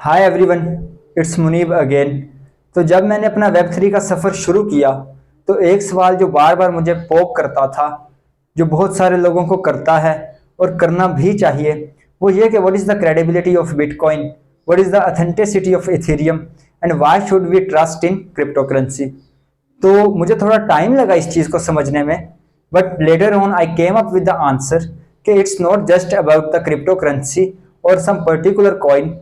Hi everyone, it's Munib again. तो जब मैंने अपना वेब 3 का सफ़र शुरू किया तो एक सवाल जो बार बार मुझे पोक करता था, जो बहुत सारे लोगों को करता है और करना भी चाहिए, वो ये कि what is the credibility of bitcoin, what is the authenticity of Ethereum and why should we trust in crypto currency. तो मुझे थोड़ा टाइम लगा इस चीज़ को समझने में, but later on I came up with the answer कि it's not just about the cryptocurrency और some particular coin,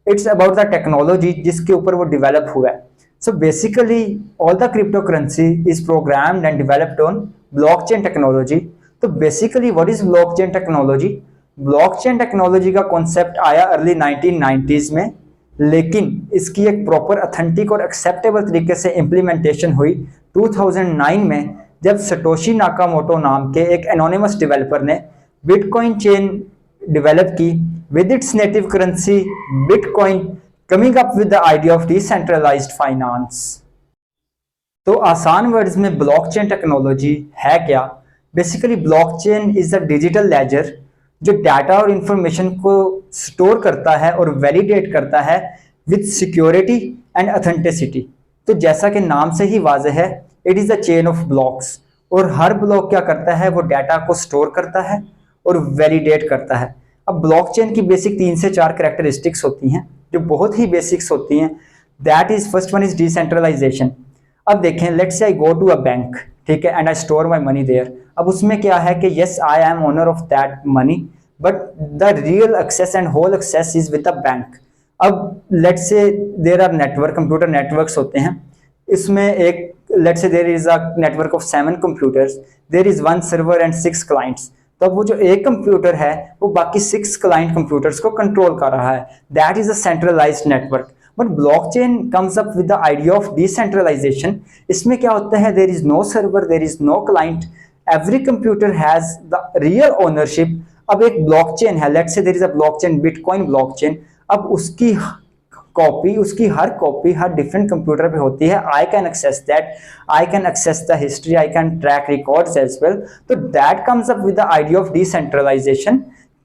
it's about the technology जिसके ऊपर वो डेवलप हुआ है। So basically all the cryptocurrency is programmed and developed on blockchain technology. तो basically what is blockchain technology? Blockchain technology का concept आया early 1990s में, लेकिन इसकी एक प्रॉपर अथेंटिक और एक्सेप्टेबल तरीके से इम्प्लीमेंटेशन हुई 2009 में, जब सटोशी नाकामोटो नाम के एक एनोनिमस डेवलपर ने बिटकॉइन चेन डेवलप की with its native currency Bitcoin, coming up with the idea of decentralized finance। तो आसान वर्ड्स में ब्लॉकचेन टेक्नोलॉजी है क्या? Basically blockchain is a digital ledger जो डाटा और इंफॉर्मेशन को स्टोर करता है और वैलिडेट करता है विद सिक्योरिटी एंड ऑथेंटिसिटी। तो जैसा कि नाम से ही वाज़ेह है, it is a chain of blocks, और हर ब्लॉक क्या करता है, वो डाटा को स्टोर करता है और वैलिडेट करता है। अब ब्लॉकचेन की बेसिक 3 से 4 कैरेक्टरिस्टिक्स होती हैं जो बहुत ही बेसिक्स होती हैं। That is first one is decentralisation. अब देखें, let's say I go to a bank, ठीक है, and I store my money there. अब उसमें क्या है कि yes I am owner of that money, but the real access and whole access is with the bank. अब let's say there are network, computer networks होते हैं। इसमें एक let's say there is a network of 7 computers, there is 1 server and 6 clients. तो अब वो जो एक कंप्यूटर है वो बाकी 6 क्लाइंट कंप्यूटर्स को कंट्रोल कर रहा है। That is a centralised network. But blockchain comes up with the idea of decentralisation. इसमें क्या होता है, there is no server, there is no client, every computer has the real ownership. अब एक ब्लॉकचेन है, let's say there is a blockchain, bitcoin blockchain. अब उसकी हर कॉपी हर डिफरेंट कंप्यूटर पे होती है। I can access that, I can access the history, I can track records as well. तो that comes up with the idea of decentralization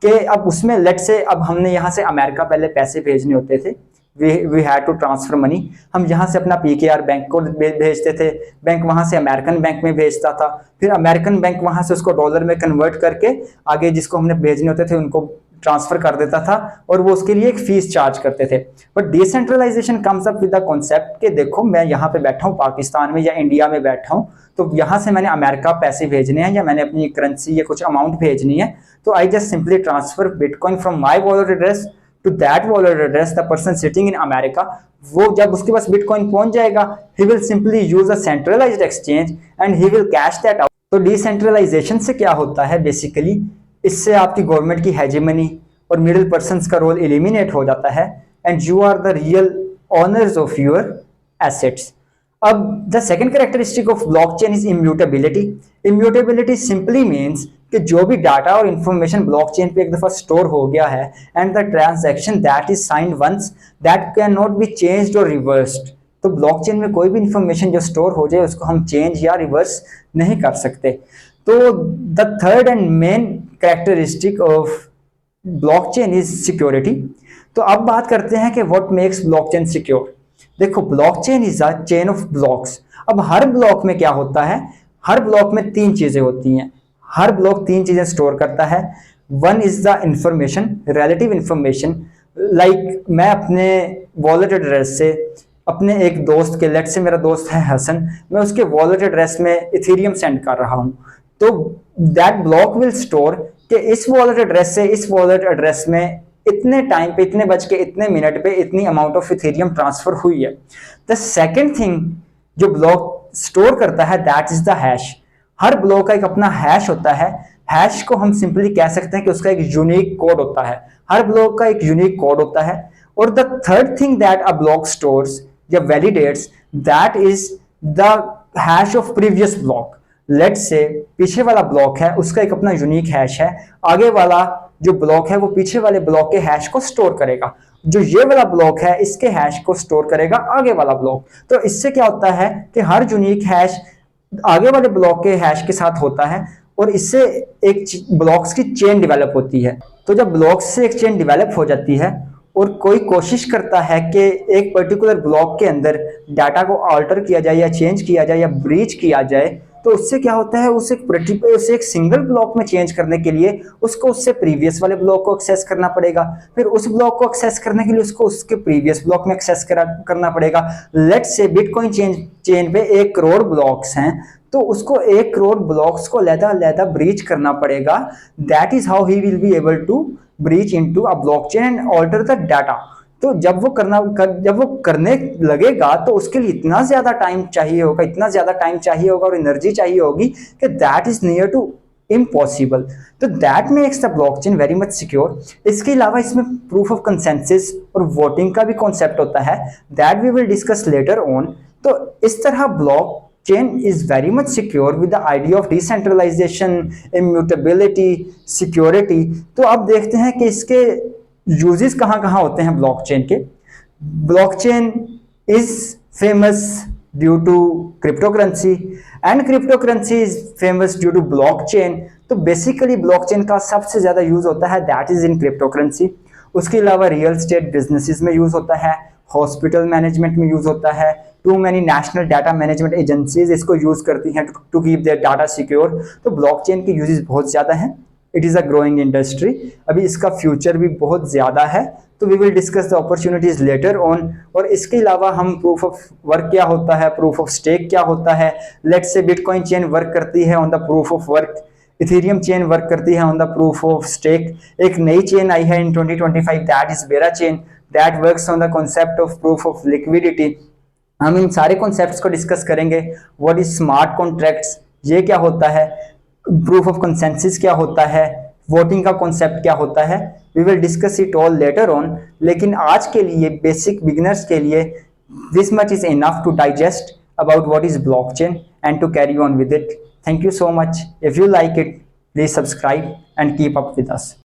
के अब उसमें लेट्स से अब हमने यहाँ से अमेरिका पहले पैसे भेजने होते थे, we had to transfer money. हम यहाँ से अपना पीकेआर बैंक को भेजते थे, बैंक वहाँ से अमेरिकन बैंक में भेजता था, फिर अमेरिकन बैंक वहाँ से उसको डॉलर में कन्वर्ट करके आगे जिसको हमने भेजने होते थे उनको ट्रांसफर कर देता था, और वो उसके लिए एक फीस चार्ज करते थे। But decentralisation comes up with the concept कि देखो मैं यहाँ पे बैठा हूँ पाकिस्तान में या इंडिया में बैठा हूँ, तो यहाँ से मैंने अमेरिका पैसे भेजने हैं या मैंने अपनी करेंसी या कुछ अमाउंट भेजनी है, तो I just simply transfer bitcoin from my wallet address to that wallet address. The person sitting in America, वो जब उसके पास बिटकॉइन पहुंच जाएगा, he will simply use a centralised exchange and he will cash that out. तो decentralisation से क्या होता है, बेसिकली इससे आपकी गवर्नमेंट की हेजेमनी और मिडिल पर्सन्स का रोल एलिमिनेट हो जाता है, and you are the real owners of your assets. अब the second characteristic of blockchain is immutability. Immutability simply means कि जो भी डाटा और इंफॉर्मेशन ब्लॉकचेन पे एक दफा स्टोर हो गया है, and the transaction that is signed once that can not be changed और रिवर्स्ड। तो ब्लॉकचेन में कोई भी इंफॉर्मेशन जो स्टोर हो जाए उसको हम चेंज या रिवर्स नहीं कर सकते। तो the third and main characteristic of blockchain is security. तो अब बात करते हैं कि व्हाट मेक्स ब्लॉकचेन सिक्योर। देखो, blockchain is a chain of blocks. अब हर ब्लॉक में क्या होता है, हर ब्लॉक में 3 चीजें होती हैं, हर ब्लॉक 3 चीजें स्टोर करता है। One is the information, relative information. Like मैं अपने वॉलेट एड्रेस से अपने एक दोस्त के, लेट से मेरा दोस्त है हसन, मैं उसके वॉलेट एड्रेस में इथेरियम सेंड कर रहा हूं, तो दैट ब्लॉक विल स्टोर कि इस वॉलेट एड्रेस से इस वॉलेट एड्रेस में इतने टाइम पे, इतने बज के इतने मिनट पे इतनी अमाउंट ऑफ इथेरियम ट्रांसफर हुई है। द सेकंड थिंग जो ब्लॉक स्टोर करता है, that is the hash. Her block का एक अपना हैश होता है। हैश को हम सिंपली कह सकते हैं कि उसका एक यूनिक कोड होता है, हर ब्लॉक का एक यूनिक कोड होता है। और the third thing that a block stores या validates, that is the hash of previous block. Let's say पीछे वाला ब्लॉक है, उसका एक अपना यूनिक हैश है, आगे वाला जो ब्लॉक है वो पीछे वाले ब्लॉक के हैश को स्टोर करेगा, जो ये वाला ब्लॉक है इसके हैश को स्टोर करेगा आगे वाला ब्लॉक। तो इससे क्या होता है कि हर यूनिक हैश आगे वाले ब्लॉक के हैश के साथ होता है, और इससे एक ब्लॉक्स की चेन डेवलप होती है। तो जब ब्लॉक्स से एक चेन डेवलप हो जाती है, और कोई कोशिश करता है कि एक पर्टिकुलर ब्लॉक के अंदर डाटा को अल्टर किया जाए या चेंज किया जाए या ब्रीच किया जाए, तो उससे क्या होता है, उसे एक सिंगल ब्लॉक में चेंज करने के लिए उसको उससे प्रीवियस वाले ब्लॉक को एक्सेस करना पड़ेगा, फिर उस ब्लॉक को एक्सेस करने के लिए उसको उसके प्रीवियस ब्लॉक में एक्सेस करना पड़ेगा। लेट्स से बिटकॉइन चेन पे 1 करोड़ ब्लॉक्स हैं, तो उसको 1 करोड़ ब्लॉक्स को अलग-अलग ब्रीच करना पड़ेगा। That is how he will be able to breach into a blockchain and alter the data. तो जब वो करने लगेगा तो उसके लिए इतना ज्यादा टाइम चाहिए होगा और एनर्जी चाहिए होगी कि that is near to impossible. तो that makes the blockchain very much secure. इसके अलावा इसमें प्रूफ ऑफ कंसेंसस और वोटिंग का भी कॉन्सेप्ट होता है, that we will discuss later on. तो इस तरह block chain is very much secure with the idea of decentralization, immutability, security। तो अब देखते हैं कि इसके यूजेस कहाँ-कहाँ होते हैं ब्लॉकचेन के। Blockchain is famous due to cryptocurrency and cryptocurrency is famous due to blockchain. तो बेसिकली ब्लॉकचेन का सबसे ज्यादा यूज होता है दैट इज इन क्रिप्टोकरेंसी। उसके अलावा रियल स्टेट बिजनेसेस में यूज होता है, हॉस्पिटल मैनेजमेंट में यूज होता है, too many national data management agencies इसको यूज करती हैं to keep their data secure. तो ब्लॉकचेन के यूजेस बहुत ज्यादा हैं, it is a growing industry, अभी इसका फ्यूचर भी बहुत ज्यादा है। तो we will discuss the opportunities later on. और इसके अलावा हम प्रूफ ऑफ वर्क क्या होता है, प्रूफ ऑफ स्टेक क्या होता है, लेट्स से बिटकॉइन चेन वर्क करती है on the proof of work, Ethereum chain work करती है on the proof of stake. एक नई चेन आई है in 2025 that is Bera chain that works on the concept of proof of liquidity. हम इन सारे कॉन्सेप्ट्स को डिस्कस करेंगे। व्हाट इज स्मार्ट कॉन्ट्रैक्ट्स, ये क्या होता है, प्रूफ ऑफ कंसेंसस क्या होता है, वोटिंग का कॉन्सेप्ट क्या होता है, we will discuss it all later on. लेकिन आज के लिए बेसिक बिगिनर्स के लिए this much is enough to digest about what is blockchain and to carry on with it. Thank you so much. If you like it, please subscribe and keep up with us.